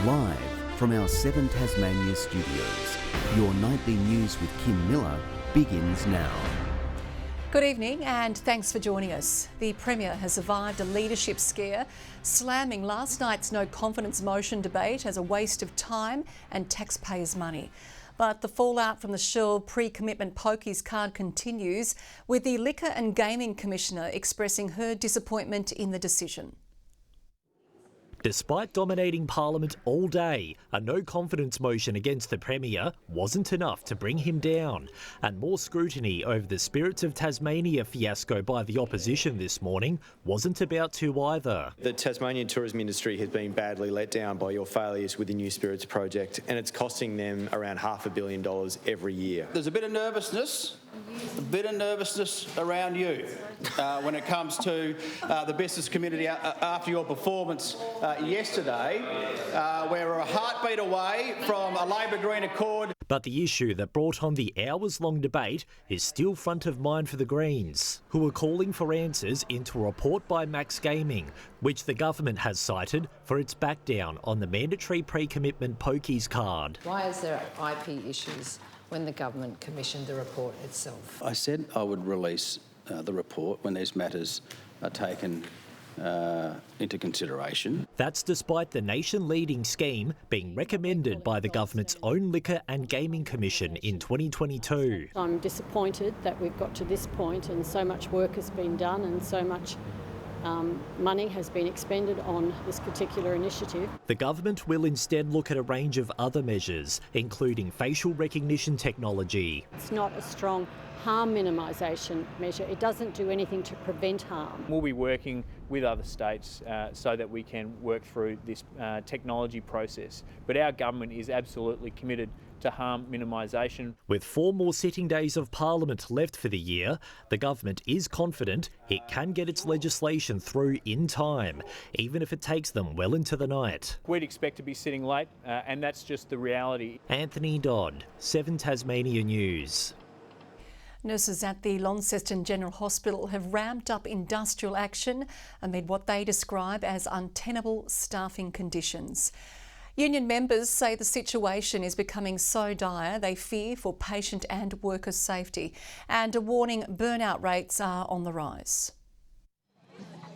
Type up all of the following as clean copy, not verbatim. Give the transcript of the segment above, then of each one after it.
Live from our 7 Tasmania studios, your nightly news with Kim Miller begins now. Good evening and thanks for joining us. The Premier has survived a leadership scare, slamming last night's no confidence motion debate as a waste of time and taxpayers' money. But the fallout from the Shell pre-commitment pokies card continues, with the Liquor and Gaming Commissioner expressing her disappointment in the decision. Despite dominating Parliament all day, a no-confidence motion against the Premier wasn't enough to bring him down. And more scrutiny over the Spirits of Tasmania fiasco by the opposition this morning wasn't about to either. The Tasmanian tourism industry has been badly let down by your failures with the New Spirits project, and it's costing them around $500 million every year. There's a bit of nervousness around you when it comes to the business community after your performance yesterday. We're a heartbeat away from a Labor Green Accord. But the issue that brought on the hours-long debate is still front of mind for the Greens, who are calling for answers into a report by Max Gaming, which the government has cited for its backdown on the mandatory pre-commitment pokies card. Why is there IP issues when the government commissioned the report itself? I said I would release the report when these matters are taken into consideration. That's despite the nation-leading scheme being recommended by the government's own Liquor and Gaming Commission in 2022. I'm disappointed that we've got to this point and so much work has been done and so much money has been expended on this particular initiative. The government will instead look at a range of other measures, including facial recognition technology. It's not a strong harm minimisation measure. It doesn't do anything to prevent harm. We'll be working with other states so that we can work through this technology process. But our government is absolutely committed to harm minimisation. With 4 more sitting days of Parliament left for the year, the government is confident it can get its legislation through in time, even if it takes them well into the night. We'd expect to be sitting late, and that's just the reality. Anthony Dodd, 7 Tasmania News. Nurses at the Launceston General Hospital have ramped up industrial action amid what they describe as untenable staffing conditions. Union members say the situation is becoming so dire they fear for patient and worker safety, and are warning burnout rates are on the rise.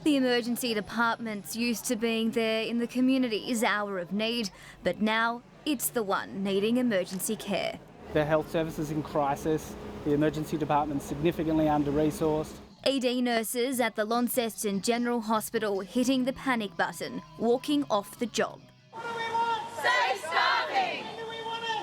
The emergency department's used to being there in the community's hour of need, but now it's the one needing emergency care. Their health services in crisis, the emergency department's significantly under-resourced. ED nurses at the Launceston General Hospital hitting the panic button, walking off the job. Safe staffing!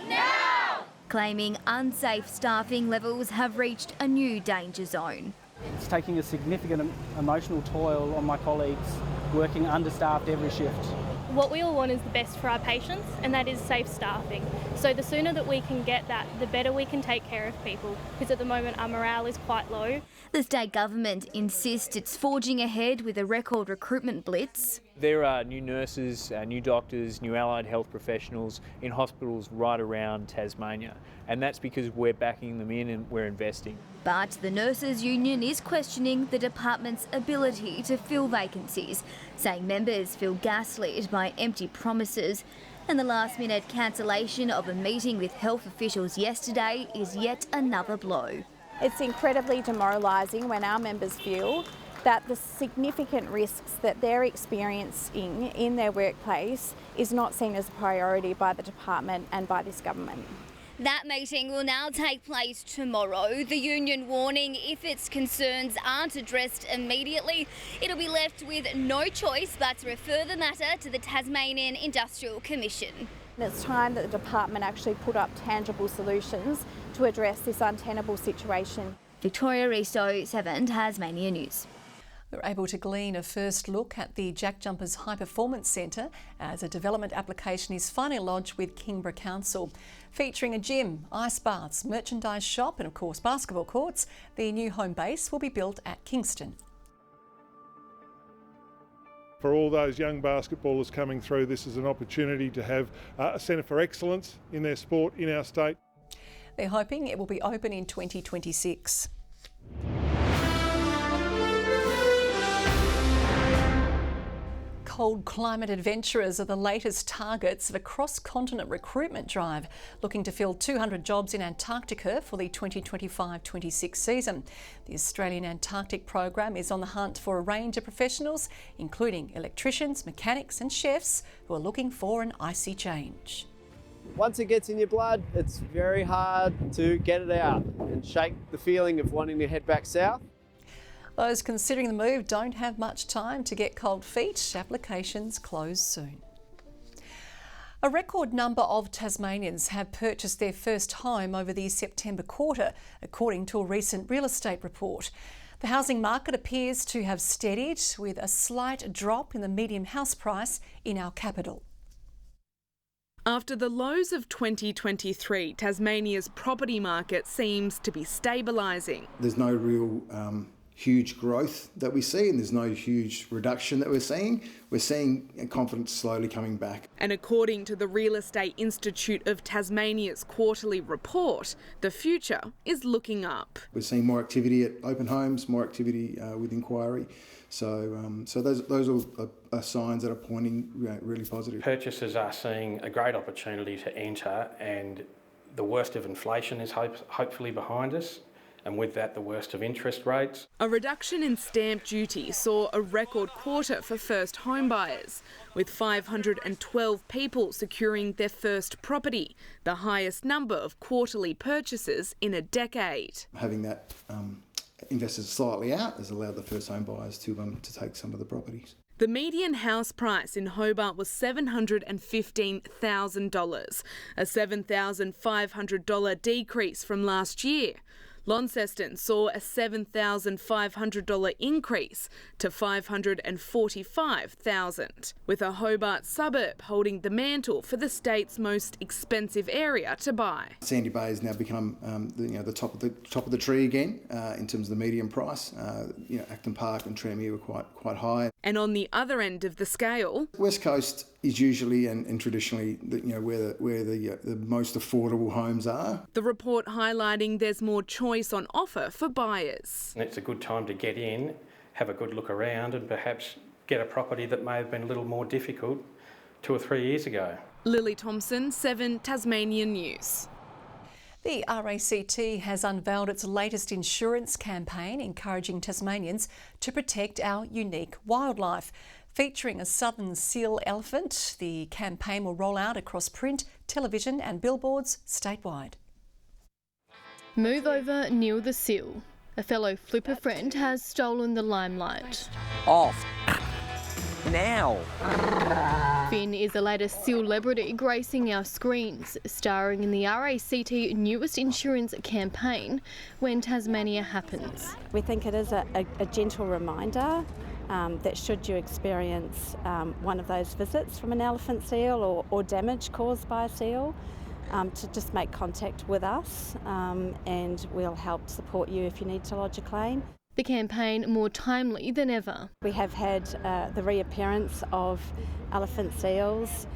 Now! Claiming unsafe staffing levels have reached a new danger zone. It's taking a significant emotional toll on my colleagues, working understaffed every shift. What we all want is the best for our patients, and that is safe staffing. So the sooner that we can get that, the better we can take care of people, because at the moment our morale is quite low. The state government insists it's forging ahead with a record recruitment blitz. There are new nurses, new doctors, new allied health professionals in hospitals right around Tasmania, and that's because we're backing them in and we're investing. But the Nurses Union is questioning the department's ability to fill vacancies, saying members feel gaslit by empty promises, and the last-minute cancellation of a meeting with health officials yesterday is yet another blow. It's incredibly demoralising when our members feel that the significant risks that they're experiencing in their workplace is not seen as a priority by the department and by this government. That meeting will now take place tomorrow. The union warning if its concerns aren't addressed immediately, it'll be left with no choice but to refer the matter to the Tasmanian Industrial Commission. It's time that the department actually put up tangible solutions to address this untenable situation. Victoria Risto, 7 Tasmania News. We were able to glean a first look at the Jack Jumpers High Performance Centre as a development application is finally lodged with Kingborough Council. Featuring a gym, ice baths, merchandise shop and of course basketball courts, the new home base will be built at Kingston. For all those young basketballers coming through, this is an opportunity to have a centre for excellence in their sport in our state. They're hoping it will be open in 2026. cold climate adventurers are the latest targets of a cross-continent recruitment drive looking to fill 200 jobs in Antarctica for the 2025-26 season. The Australian Antarctic program is on the hunt for a range of professionals, including electricians, mechanics and chefs who are looking for an icy change. Once it gets in your blood, it's very hard to get it out and shake the feeling of wanting to head back south. Those considering the move don't have much time to get cold feet. Applications close soon. A record number of Tasmanians have purchased their first home over the September quarter, according to a recent real estate report. The housing market appears to have steadied, with a slight drop in the median house price in our capital. After the lows of 2023, Tasmania's property market seems to be stabilising. There's no real huge growth that we see, and there's no huge reduction that we're seeing. We're seeing confidence slowly coming back. And according to the Real Estate Institute of Tasmania's quarterly report, the future is looking up. We're seeing more activity at open homes, more activity with inquiry. So those are signs that are pointing really positive. Purchasers are seeing a great opportunity to enter, and the worst of inflation is hopefully behind us. And with that, the worst of interest rates. A reduction in stamp duty saw a record quarter for first home buyers, with 512 people securing their first property, the highest number of quarterly purchases in a decade. Having that investors slightly out has allowed the first home buyers to take some of the properties. The median house price in Hobart was $715,000, a $7,500 decrease from last year. Launceston saw a $7,500 increase to $545,000, with a Hobart suburb holding the mantle for the state's most expensive area to buy. Sandy Bay has now become the top of the tree again in terms of the median price. Acton Park and Tranmere were quite high. And on the other end of the scale, West Coast is usually and traditionally where the most affordable homes are. The report highlighting there's more choice on offer for buyers. And it's a good time to get in, have a good look around, and perhaps get a property that may have been a little more difficult 2 or 3 years ago. Lily Thompson, 7 Tasmanian News. The RACT has unveiled its latest insurance campaign encouraging Tasmanians to protect our unique wildlife. Featuring a southern seal elephant, the campaign will roll out across print, television and billboards statewide. Move over, Neil the seal. A fellow flipper friend has stolen the limelight. Off. Now. Finn is the latest celebrity gracing our screens, starring in the RACT newest insurance campaign, When Tasmania Happens. We think it is a gentle reminder that should you experience one of those visits from an elephant seal or damage caused by a seal, to just make contact with us and we'll help support you if you need to lodge a claim. The campaign more timely than ever. We have had the reappearance of elephant seals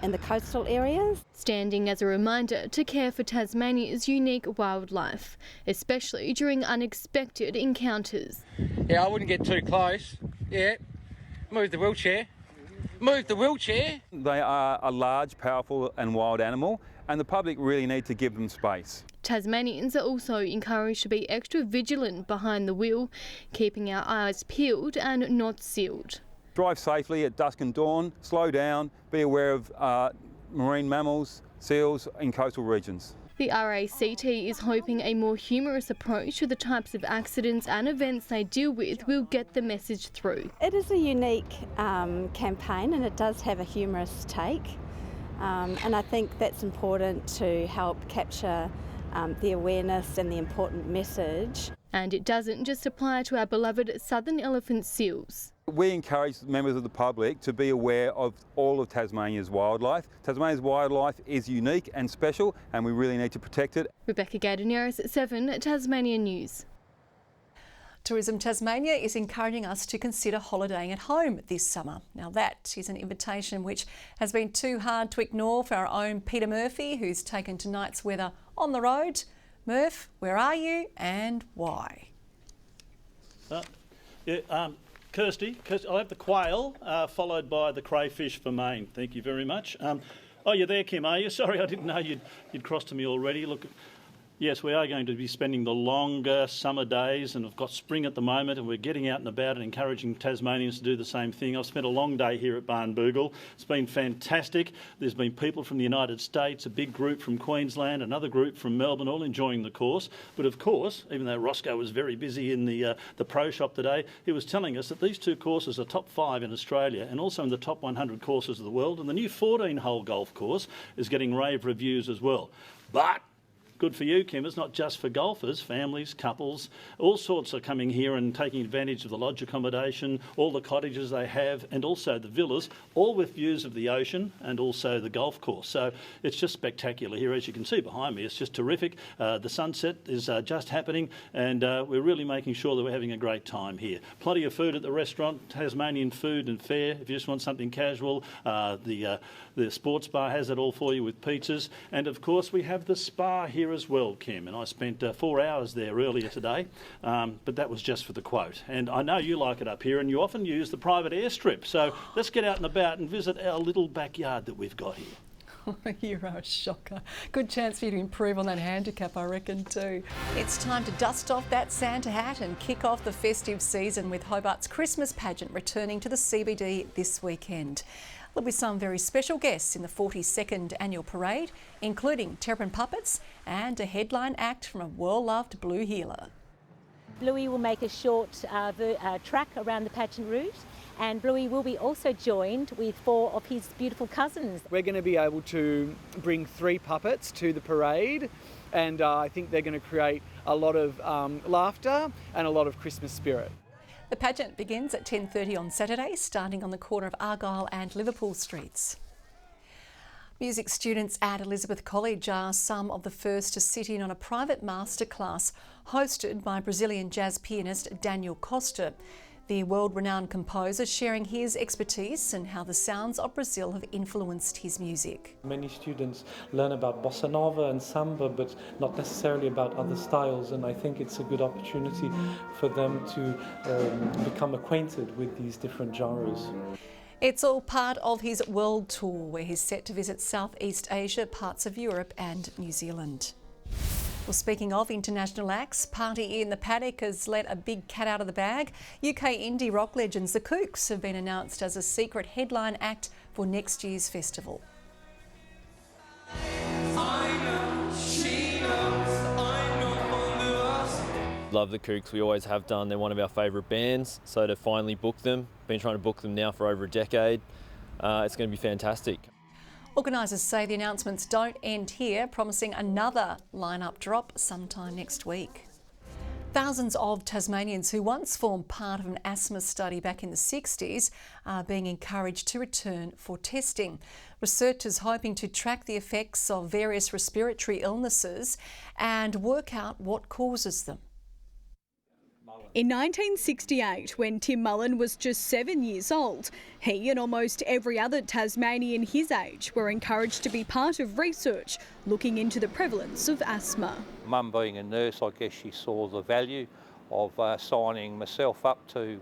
in the coastal areas. Standing as a reminder to care for Tasmania's unique wildlife, especially during unexpected encounters. Yeah, I wouldn't get too close. Yeah, move the wheelchair. Move the wheelchair. They are a large, powerful and wild animal, and the public really need to give them space. Tasmanians are also encouraged to be extra vigilant behind the wheel, keeping our eyes peeled and not sealed. Drive safely at dusk and dawn, slow down, be aware of marine mammals, seals in coastal regions. The RACT is hoping a more humorous approach to the types of accidents and events they deal with will get the message through. It is a unique campaign and it does have a humorous take, and I think that's important to help capture the awareness and the important message. And it doesn't just apply to our beloved southern elephant seals. We encourage members of the public to be aware of all of Tasmania's wildlife. Tasmania's wildlife is unique and special, and we really need to protect it. Rebecca Gaidaneris, 7 Tasmanian News. Tourism Tasmania is encouraging us to consider holidaying at home this summer. Now that is an invitation which has been too hard to ignore for our own Peter Murphy, who's taken tonight's weather on the road. Murph, where are you and why? Kirsty, I'll have the quail, followed by the crayfish for Maine. Thank you very much. Oh, you're there, Kim, are you? Sorry, I didn't know you'd crossed to me already. Look, yes, we are going to be spending the longer summer days, and we've got spring at the moment, and we're getting out and about and encouraging Tasmanians to do the same thing. I've spent a long day here at Barnbougle. It's been fantastic. There's been people from the United States, a big group from Queensland, another group from Melbourne, all enjoying the course. But of course, even though Roscoe was very busy in the pro shop today, he was telling us that these two courses are top 5 in Australia and also in the top 100 courses of the world. And the new 14-hole golf course is getting rave reviews as well. But good for you, Kim. It's not just for golfers, families, couples, all sorts are coming here and taking advantage of the lodge accommodation, all the cottages they have, and also the villas, all with views of the ocean and also the golf course. So it's just spectacular here. As you can see behind me, it's just terrific. The sunset is just happening, and we're really making sure that we're having a great time here. Plenty of food at the restaurant, Tasmanian food and fare. If you just want something casual, the sports bar has it all for you with pizzas. And of course, we have the spa here as well, Kim, and I spent 4 hours there earlier today, but that was just for the quote. And I know you like it up here, and you often use the private airstrip, so let's get out and about and visit our little backyard that we've got here. You're a shocker. Good chance for you to improve on that handicap, I reckon, too. It's time to dust off that Santa hat and kick off the festive season with Hobart's Christmas pageant returning to the CBD this weekend. There'll be some very special guests in the 42nd annual parade, including Terrapin Puppets and a headline act from a well-loved blue healer. Bluey will make a short track around the pageant route, and Bluey will be also joined with 4 of his beautiful cousins. We're going to be able to bring 3 puppets to the parade, and I think they're going to create a lot of laughter and a lot of Christmas spirit. The pageant begins at 10:30 on Saturday, starting on the corner of Argyle and Liverpool streets. Music students at Elizabeth College are some of the first to sit in on a private masterclass hosted by Brazilian jazz pianist Daniel Costa, the world-renowned composer sharing his expertise and how the sounds of Brazil have influenced his music. Many students learn about bossa nova and samba, but not necessarily about other styles, and I think it's a good opportunity for them to become acquainted with these different genres. It's all part of his world tour, where he's set to visit Southeast Asia, parts of Europe and New Zealand. Well, speaking of international acts, Party in the Paddock has let a big cat out of the bag. UK indie rock legends The Kooks have been announced as a secret headline act for next year's festival. Love The Kooks, we always have done. They're one of our favourite bands, so to finally book them, been trying to book them now for over a decade, it's going to be fantastic. Organisers say the announcements don't end here, promising another lineup drop sometime next week. Thousands of Tasmanians who once formed part of an asthma study back in the 60s are being encouraged to return for testing. Researchers hoping to track the effects of various respiratory illnesses and work out what causes them. In 1968, when Tim Mullen was just 7 years old, he and almost every other Tasmanian his age were encouraged to be part of research looking into the prevalence of asthma. Mum being a nurse, I guess she saw the value of signing myself up to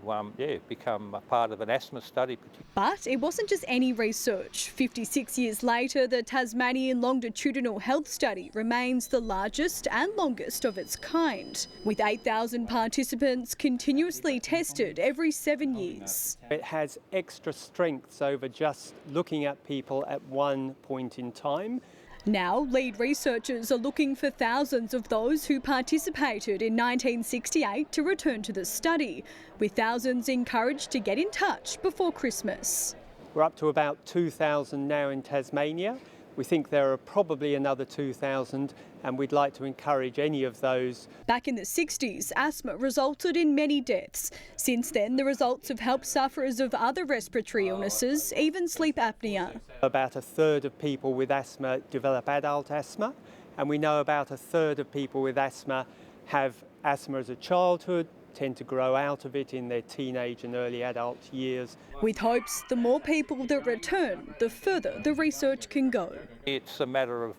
become a part of an asthma study. But it wasn't just any research. 56 years later, the Tasmanian Longitudinal Health Study remains the largest and longest of its kind, with 8,000 participants continuously tested every 7 years. It has extra strengths over just looking at people at one point in time. Now, lead researchers are looking for thousands of those who participated in 1968 to return to the study, with thousands encouraged to get in touch before Christmas. We're up to about 2,000 now in Tasmania. We think there are probably another 2,000, and we'd like to encourage any of those. Back in the 60s, asthma resulted in many deaths. Since then, the results have helped sufferers of other respiratory illnesses, even sleep apnea. About a third of people with asthma develop adult asthma, and we know about a third of people with asthma have asthma as a childhood, tend to grow out of it in their teenage and early adult years. With hopes the more people that return, the further the research can go. It's a matter of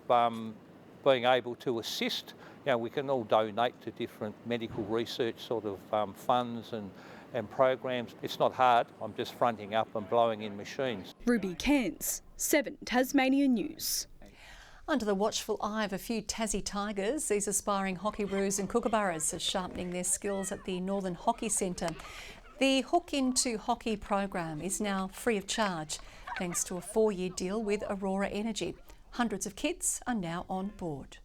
being able to assist. We can all donate to different medical research sort of funds and programs. It's not hard, I'm just fronting up and blowing in machines. Ruby Cairns, 7 Tasmanian News. Under the watchful eye of a few Tassie Tigers, these aspiring hockeyroos and kookaburras are sharpening their skills at the Northern Hockey Centre. The Hook Into Hockey program is now free of charge, thanks to a 4-year deal with Aurora Energy. Hundreds of kids are now on board.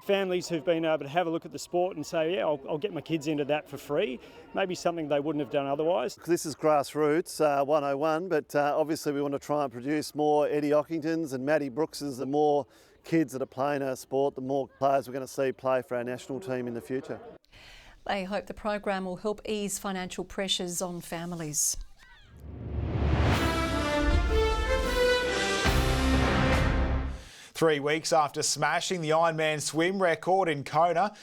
Families who've been able to have a look at the sport and say, yeah, I'll get my kids into that for free, maybe something they wouldn't have done otherwise. This is grassroots 101, but obviously we want to try and produce more Eddie Ockingtons and Matty Brookses. The more kids that are playing our sport, the more players we're going to see play for our national team in the future. They hope the program will help ease financial pressures on families. Three weeks after smashing the Ironman swim record in Kona,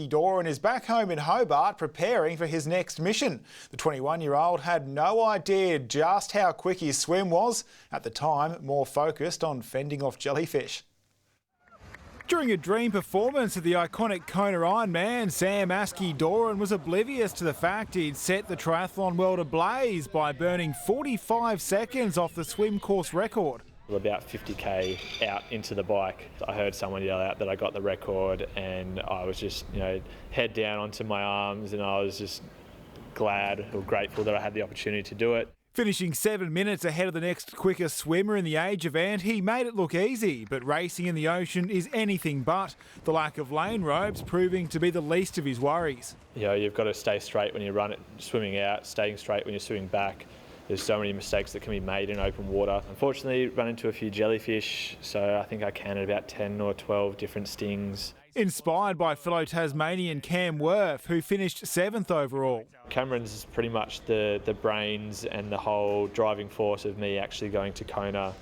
Doran is back home in Hobart preparing for his next mission. The 21-year-old had no idea just how quick his swim was, at the time more focused on fending off jellyfish. During a dream performance of the iconic Kona Ironman, Doran was oblivious to the fact he'd set the triathlon world ablaze by burning 45 seconds off the swim course record. About 50k out into the bike, I heard someone yell out that I got the record, and I was just, head down onto my arms, and I was just glad or grateful that I had the opportunity to do it. Finishing 7 minutes ahead of the next quickest swimmer in the age event, he made it look easy, but racing in the ocean is anything but. The lack of lane ropes proving to be the least of his worries. You've got to stay straight when you run it, swimming out, staying straight when you're swimming back. There's so many mistakes that can be made in open water. Unfortunately, run into a few jellyfish, so I think I counted about 10 or 12 different stings. Inspired by fellow Tasmanian Cam Worth, who finished 7th overall. Cameron's pretty much the brains and the whole driving force of me actually going to Kona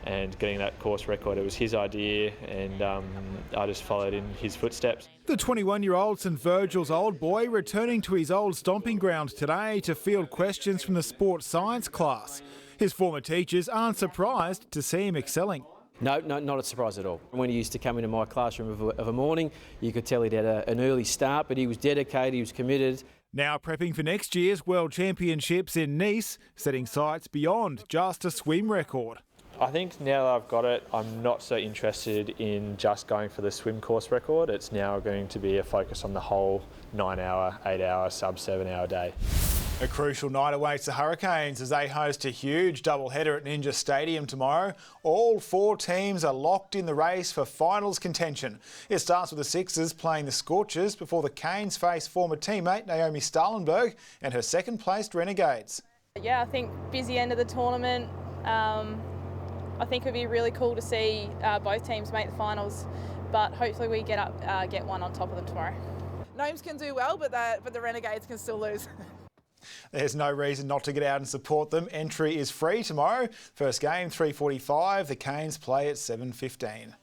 and getting that course record. It was his idea, and I just followed in his footsteps. The 21-year-old St Virgil's old boy returning to his old stomping ground today to field questions from the sports science class. His former teachers aren't surprised to see him excelling. No, not a surprise at all. When he used to come into my classroom of a morning, you could tell he'd had an early start, but he was dedicated, he was committed. Now prepping for next year's World Championships in Nice, setting sights beyond just a swim record. I think now that I've got it, I'm not so interested in just going for the swim course record. It's now going to be a focus on the whole 9-hour, 8-hour, sub 7-hour day. A crucial night awaits the Hurricanes as they host a huge doubleheader at Ninja Stadium tomorrow. All 4 teams are locked in the race for finals contention. It starts with the Sixers playing the Scorchers before the Canes face former teammate Naomi Stalenberg and her second-placed Renegades. Yeah, I think busy end of the tournament. I think it would be really cool to see both teams make the finals, but hopefully we get one on top of them tomorrow. Gnomes can do well, but the Renegades can still lose. There's no reason not to get out and support them. Entry is free tomorrow. First game 3:45. The Canes play at 7:15.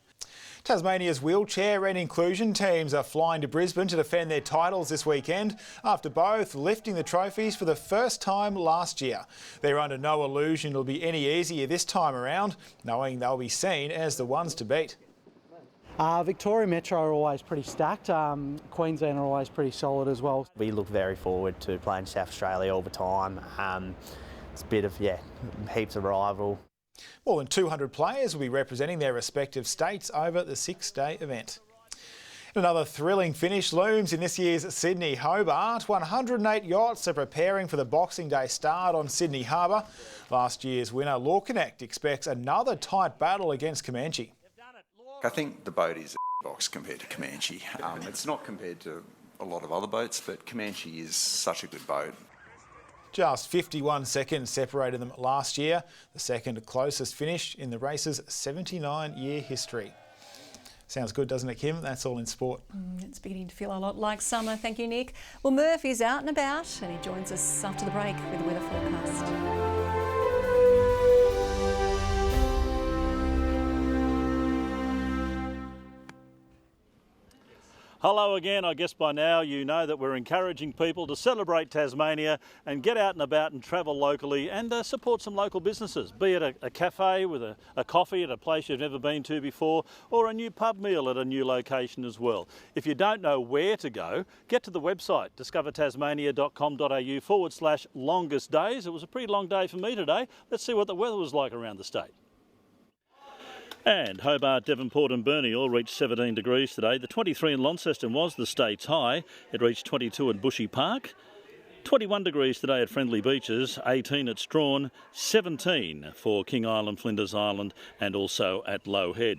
Tasmania's wheelchair and inclusion teams are flying to Brisbane to defend their titles this weekend after both lifting the trophies for the first time last year. They're under no illusion it'll be any easier this time around, knowing they'll be seen as the ones to beat. Victoria Metro are always pretty stacked. Queensland are always pretty solid as well. We look very forward to playing South Australia all the time. It's a bit of, heaps of rival. More than 200 players will be representing their respective states over the 6-day event. Another thrilling finish looms in this year's Sydney Hobart. 108 yachts are preparing for the Boxing Day start on Sydney Harbour. Last year's winner, Law Connect, expects another tight battle against Comanche. I think the boat is a box compared to Comanche. It's not compared to a lot of other boats, but Comanche is such a good boat. Just 51 seconds separated them last year, the second closest finish in the race's 79-year history. Sounds good, doesn't it, Kim? That's all in sport. It's beginning to feel a lot like summer. Thank you, Nick. Well, Murph is out and about and he joins us after the break with the weather forecast. Hello again. I guess by now you know that we're encouraging people to celebrate Tasmania and get out and about and travel locally and support some local businesses, be it a cafe with a coffee at a place you've never been to before, or a new pub meal at a new location as well. If you don't know where to go, get to the website discovertasmania.com.au/longest days. It was a pretty long day for me today. Let's see what the weather was like around the state. And Hobart, Devonport and Burnie all reached 17 degrees today. The 23 in Launceston was the state's high. It reached 22 at Bushy Park. 21 degrees today at Friendly Beaches, 18 at Strawn, 17 for King Island, Flinders Island and also at Low Head.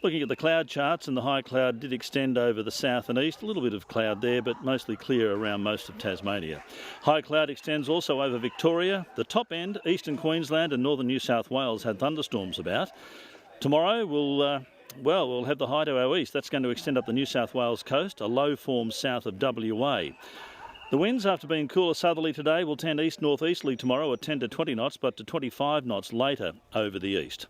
Looking at the cloud charts, and the high cloud did extend over the south and east. A little bit of cloud there, but mostly clear around most of Tasmania. High cloud extends also over Victoria. The top end, eastern Queensland and northern New South Wales had thunderstorms about. Tomorrow we'll have the high to our east. That's going to extend up the New South Wales coast, a low form south of WA. The winds, after being cooler southerly today, will tend east-northeasterly tomorrow at 10 to 20 knots, but to 25 knots later over the east.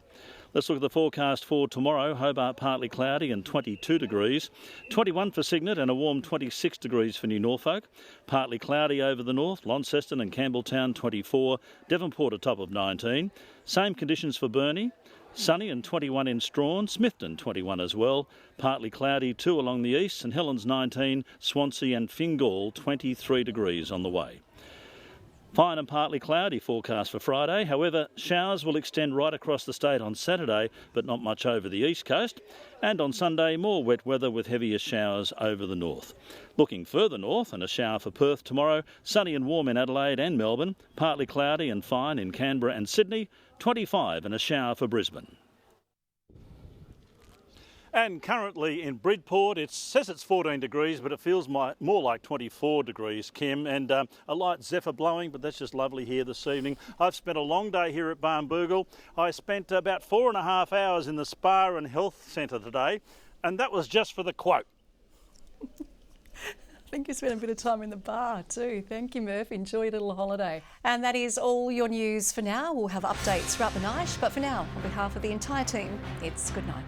Let's look at the forecast for tomorrow. Hobart partly cloudy and 22 degrees. 21 for Cygnet and a warm 26 degrees for New Norfolk. Partly cloudy over the north. Launceston and Campbelltown 24. Devonport a top of 19. Same conditions for Burnie. Sunny and 21 in Strawn, Smithton 21 as well, partly cloudy 2 along the east, St Helens 19, Swansea and Fingal 23 degrees on the way. Fine and partly cloudy forecast for Friday. However, showers will extend right across the state on Saturday, but not much over the east coast. And on Sunday, more wet weather with heavier showers over the north. Looking further north, and a shower for Perth tomorrow. Sunny and warm in Adelaide and Melbourne. Partly cloudy and fine in Canberra and Sydney. 25 and a shower for Brisbane. And currently in Bridport, it says it's 14 degrees, but it feels more like 24 degrees, Kim, and a light zephyr blowing, but that's just lovely here this evening. I've spent a long day here at Barnbougle. I spent about 4.5 hours in the spa and health centre today, and that was just for the quote. I think you spent a bit of time in the bar too. Thank you, Murph. Enjoy your little holiday. And that is all your news for now. We'll have updates throughout the night, but for now, on behalf of the entire team, it's good night.